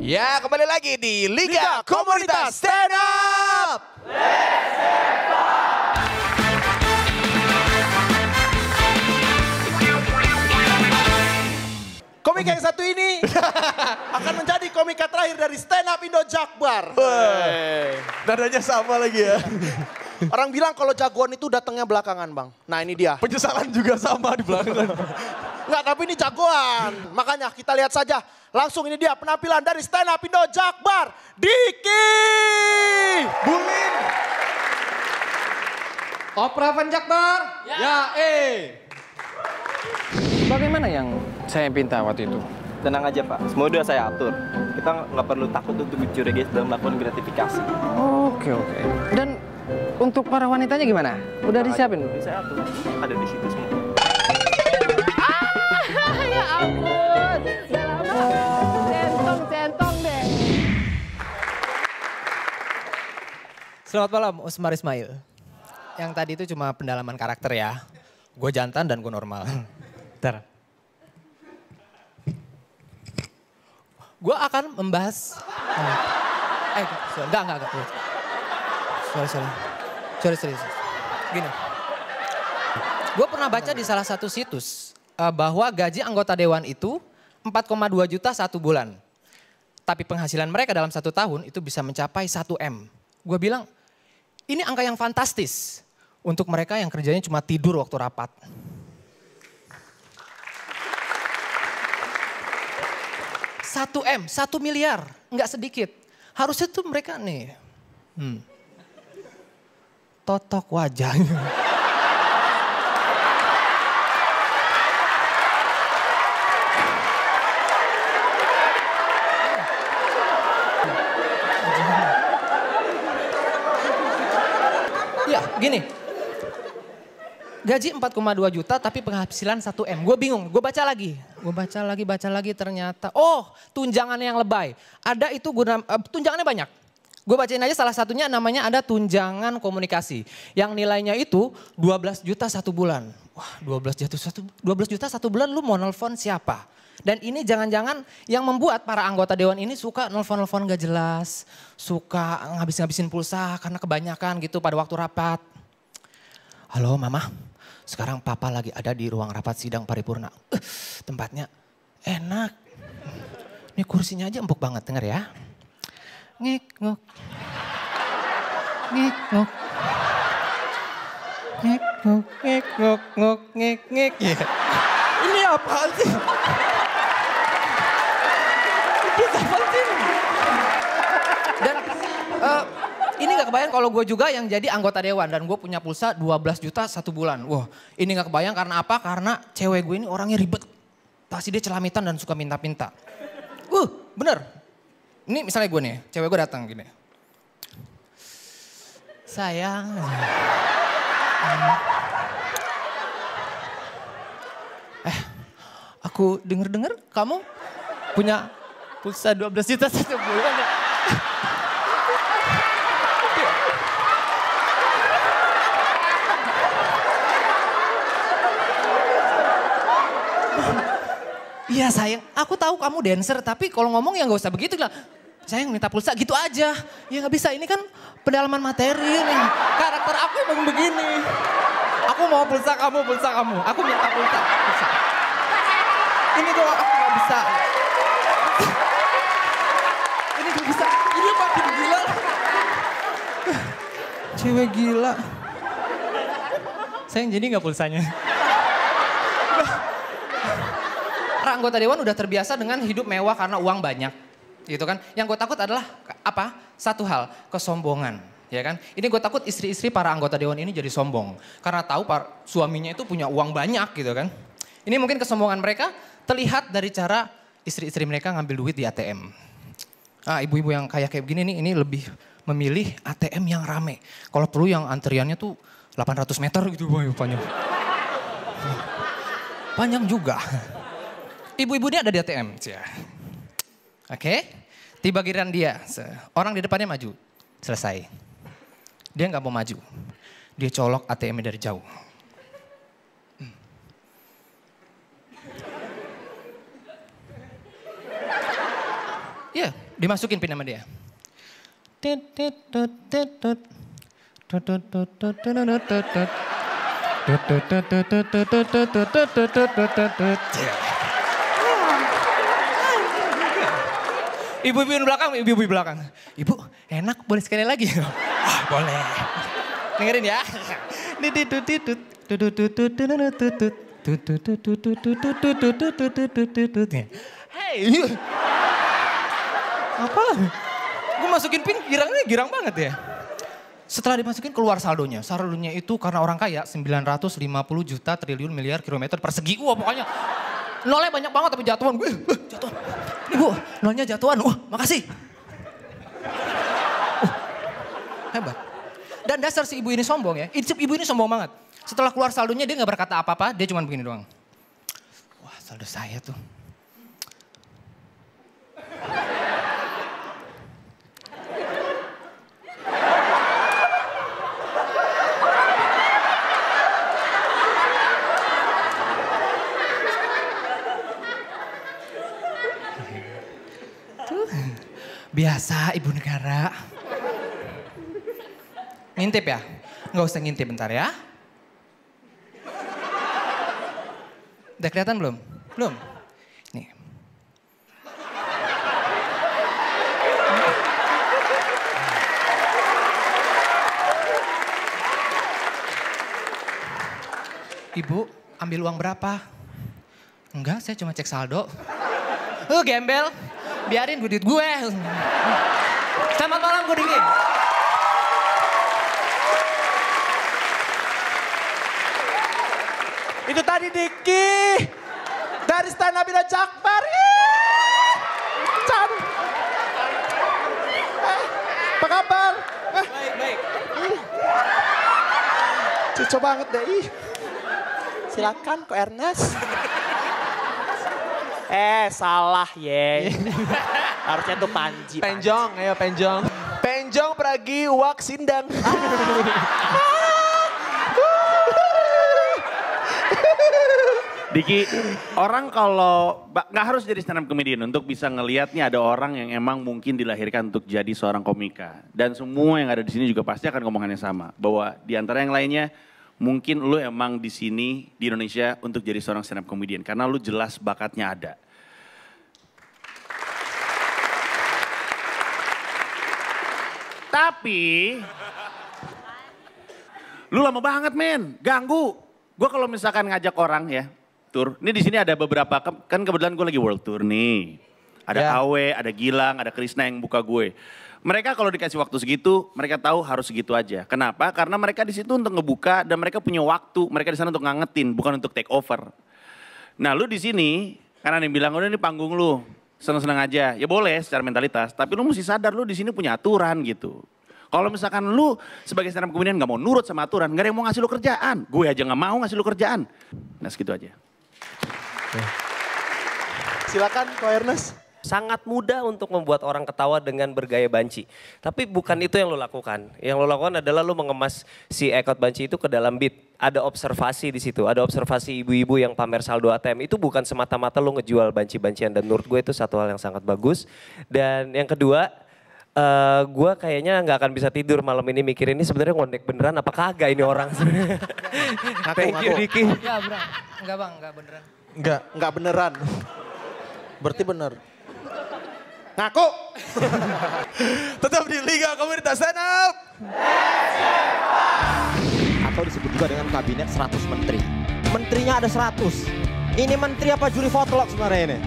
Ya, kembali lagi di Liga Komunitas Stand Up. Komika yang satu ini akan menjadi komika terakhir dari Stand Up Indo Jakbar. Nadanya sama lagi ya. Orang bilang kalau jagoan itu datangnya belakangan, Bang. Nah, ini dia. Penyesalan juga sama di belakangan. Enggak, tapi ini jagoan. Makanya kita lihat saja. Langsung ini dia penampilan dari Stand Up Indo Jakbar. Diki! Bulin. Opera Van Jakbar? Ya, Bagaimana yang saya pinta waktu itu? Tenang aja Pak, semua udah saya atur. Kita nggak perlu takut untuk dicurigai dalam melakukan gratifikasi. Oke. Dan untuk para wanitanya gimana? Udah disiapin? Udah saya atur, ada di situ semua. Ya ampun, centong deh. Selamat malam, Usmar Ismail. Yang tadi itu cuma pendalaman karakter ya. Gue jantan dan gue normal. Bentar. Gue akan membahas... Enggak. Sorry. Gini. Gue pernah baca di salah satu situs bahwa gaji anggota dewan itu 4,2 juta satu bulan. Tapi penghasilan mereka dalam 1 tahun itu bisa mencapai 1 M. Gue bilang, ini angka yang fantastis untuk mereka yang kerjanya cuma tidur waktu rapat. Satu M, 1 miliar, nggak sedikit. Harusnya tuh mereka nih, totok wajahnya. Ya, gini. Gaji 4,2 juta tapi penghasilan 1 M. Gue bingung, gue baca lagi ternyata. Oh, tunjangan yang lebay. Ada itu tunjangannya banyak. Gue bacain aja salah satunya namanya ada tunjangan komunikasi. Yang nilainya itu 12 juta 1 bulan. Wah, 12 juta 1 bulan lu mau nelfon siapa? Dan ini jangan-jangan yang membuat para anggota dewan ini suka nelfon-nelfon gak jelas. Suka ngabis-ngabisin pulsa karena kebanyakan gitu pada waktu rapat. Halo mama, sekarang papa lagi ada di ruang rapat sidang paripurna. Tempatnya enak. Ini kursinya aja empuk banget, denger ya. Ngek-ngok. Ngek-ngok. Ngek-ngok, ngek-ngok, ngok, ngek-ngek. Ini apaan sih? Dan ini gak kebayang kalau gue juga yang jadi anggota dewan. Dan gue punya pulsa 12 juta 1 bulan. Wah, ini gak kebayang karena apa? Karena cewek gue ini orangnya ribet. Pasti dia celamitan dan suka minta-minta. Bener. Ini misalnya gue nih, cewek gue datang gini. Sayang. Aku denger-denger kamu punya pulsa 12 juta 1 bulan ya? Iya sayang, aku tahu kamu dancer tapi kalau ngomong ya gak usah begitu lah. Sayang minta pulsa gitu aja. Ya gak bisa, ini kan pendalaman materi nih. Karakter aku emang begini. Aku mau pulsa kamu. Aku minta pulsa. Ini tuh aku gak bisa. Ini gak bisa, ini makin gila. Cewek gila. Sayang jadi gak pulsanya? Anggota dewan udah terbiasa dengan hidup mewah karena uang banyak, gitu kan. Yang gue takut adalah apa? Satu hal, kesombongan, ya kan. Ini gue takut istri-istri para anggota dewan ini jadi sombong. Karena tahu suaminya itu punya uang banyak gitu kan. Ini mungkin kesombongan mereka terlihat dari cara istri-istri mereka ngambil duit di ATM. Ibu-ibu yang kayak begini nih, ini lebih memilih ATM yang rame. Kalau perlu yang antriannya tuh 800 meter gitu, panjang. Panjang juga. Ibu-ibu ini ada di ATM. Oke, tiba giliran dia. Orang di depannya maju. Selesai. Dia nggak mau maju. Dia colok ATM-nya dari jauh. Iya, Dimasukin pin sama dia. Ibu-ibu di belakang, ibu-ibu di belakang. Ibu, enak, boleh sekali lagi? Ah, boleh. Dengerin ya. Hey, apa? Gue masukin pin, girangnya girang banget ya. Setelah dimasukin keluar saldonya. Saldonya itu karena orang kaya 950 juta triliun miliar kilometer persegi. Wah pokoknya nolnya banyak banget tapi jatuhan. Gue jatuhan. Ini bu, nolnya jatuhan. Wah makasih. Hebat. Dan dasar si ibu ini sombong ya. Ibu ini sombong banget. Setelah keluar saldonya dia gak berkata apa-apa. Dia cuma begini doang. Wah saldo saya tuh. Biasa ibu negara. Ngintip ya? Nggak usah ngintip bentar ya. Udah kelihatan belum? Belum? Nih. Ibu, ambil uang berapa? Enggak, saya cuma cek saldo. Gembel. Biarin duit gue. Selamat malam, gue Diki. Itu tadi Diki. Dari Stand Up Indo Jakbar. Can. Apa kabar? Baik, baik. Cucu banget deh. Silakan Ko Ernest. Salah ye. Harusnya tuh Panji. Penjong, ayo penjong. Penjong Pragi Wak Sindang. Diki, orang kalau nggak harus jadi stand up comedian untuk bisa ngelihatnya ada orang yang emang mungkin dilahirkan untuk jadi seorang komika. Dan semua yang ada di sini juga pasti akan ngomongannya sama. Bahwa di antara yang lainnya mungkin lu emang di sini di Indonesia untuk jadi seorang stand up comedian. Karena lu jelas bakatnya ada. Tapi lu lama banget men, ganggu. Gue kalau misalkan ngajak orang ya, tour. Ini di sini ada beberapa, kan kebetulan gue lagi world tour nih. Ada Awe, ada Gilang, ada Krisna yang buka gue. Mereka kalau dikasih waktu segitu, mereka tahu harus segitu aja. Kenapa? Karena mereka di situ untuk ngebuka dan mereka punya waktu. Mereka di sana untuk ngangetin, bukan untuk take over. Nah lu di sini, karena ada yang bilang, udah ini panggung lu, seneng-seneng aja. Ya boleh secara mentalitas, tapi lu mesti sadar lu di sini punya aturan gitu. Kalau misalkan lu sebagai stand up comedian gak mau nurut sama aturan, gak ada yang mau ngasih lu kerjaan. Gue aja gak mau ngasih lu kerjaan. Nah segitu aja. Silakan Ko Ernest. Sangat mudah untuk membuat orang ketawa dengan bergaya banci. Tapi bukan itu yang lo lakukan. Yang lo lakukan adalah lo mengemas si ekot banci itu ke dalam beat. Ada observasi di situ. Ada observasi ibu-ibu yang pamer saldo ATM. Itu bukan semata-mata lo ngejual banci-bancian. Dan menurut gue itu satu hal yang sangat bagus. Dan yang kedua, gue kayaknya nggak akan bisa tidur malam ini mikirin ini sebenarnya ngondek beneran apa kagak ini orang sebenarnya. Thank you Diki. Enggak bro, enggak bang, enggak beneran. Enggak beneran. Berarti bener. Ngaku. Tetap di Liga Komunitas Stand Up. Atau disebut juga dengan kabinet 100 menteri. Menterinya ada 100. Ini menteri apa juri fotlog sebenarnya ini?